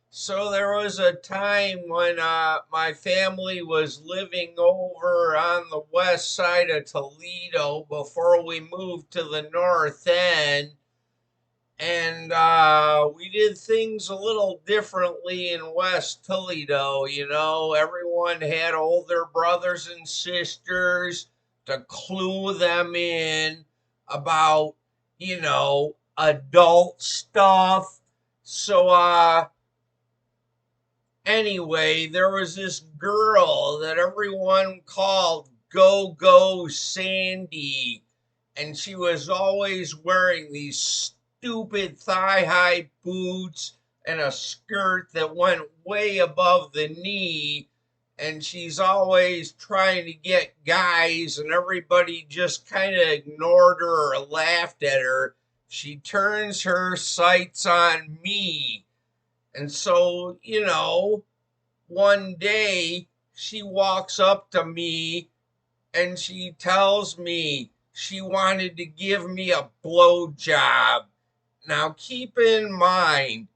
So there was a time when my family was living over on the west side of Toledo before we moved to the north end. And we did things a little differently in West Toledo. Everyone had older brothers and sisters to clue them in about, adult stuff. So, anyway, there was this girl that everyone called Go Go Sandy, and she was always wearing these stupid thigh high boots and a skirt that went way above the knee. And she's always trying to get guys, and everybody just kind of ignored her or laughed at her. She turns her sights on me. And so, one day she walks up to me and she tells me she wanted to give me a blow job. Now, keep in mind,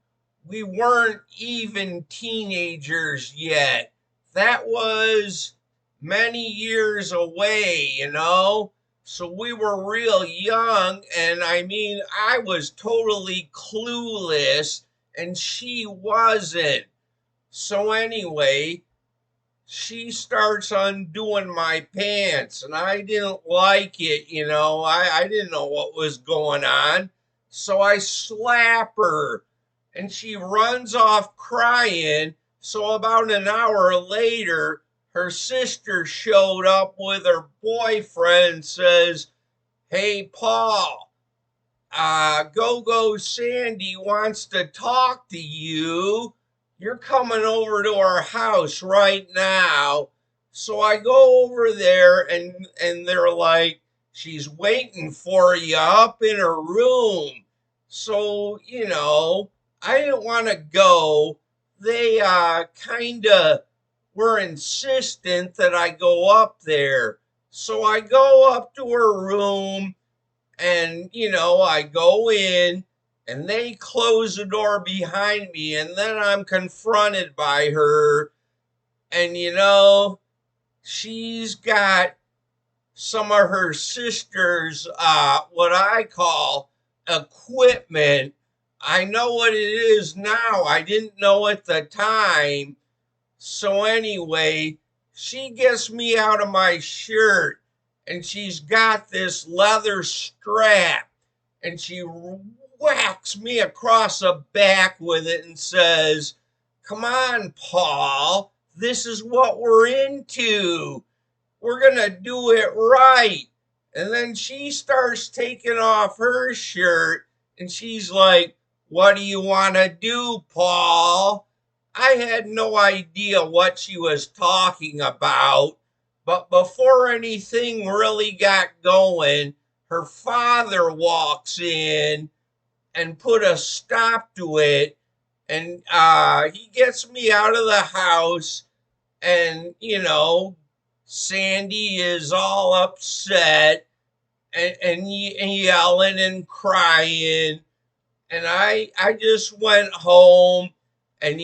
we weren't even teenagers yet. That was many years away. So we were real young, and I mean, I was totally clueless, and she wasn't. So, anyway, she starts undoing my pants, and I didn't like it. I didn't know what was going on. So I slap her, and she runs off crying. So about an hour later, her sister showed up with her boyfriend and says, "Hey, Paul, Go Go Sandy wants to talk to you. You're coming over to our house right now." So I go over there, and they're like, "She's waiting for you up in her room." So, I didn't want to go. They kind of were insistent that I go up there. So I go up to her room, and, I go in, and they close the door behind me, and then I'm confronted by her. And, she's got some of her sister's, what I call equipment. I know what it is now. I didn't know at the time. So anyway, she gets me out of my shirt, and she's got this leather strap, and she whacks me across the back with it and says, "Come on, Paul, this is what we're into. We're going to do it right." And then she starts taking off her shirt, and she's like, "What do you want to do, Paul?" I had no idea what she was talking about, but before anything really got going, her father walks in and put a stop to it. And he gets me out of the house, and, Sandy is all upset, and yelling and crying. And I just went home, and,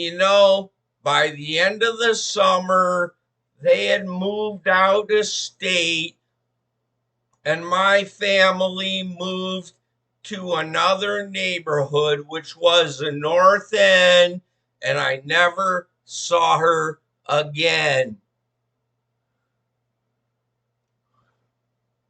by the end of the summer, they had moved out of state, and my family moved to another neighborhood, which was the North End, and I never saw her again.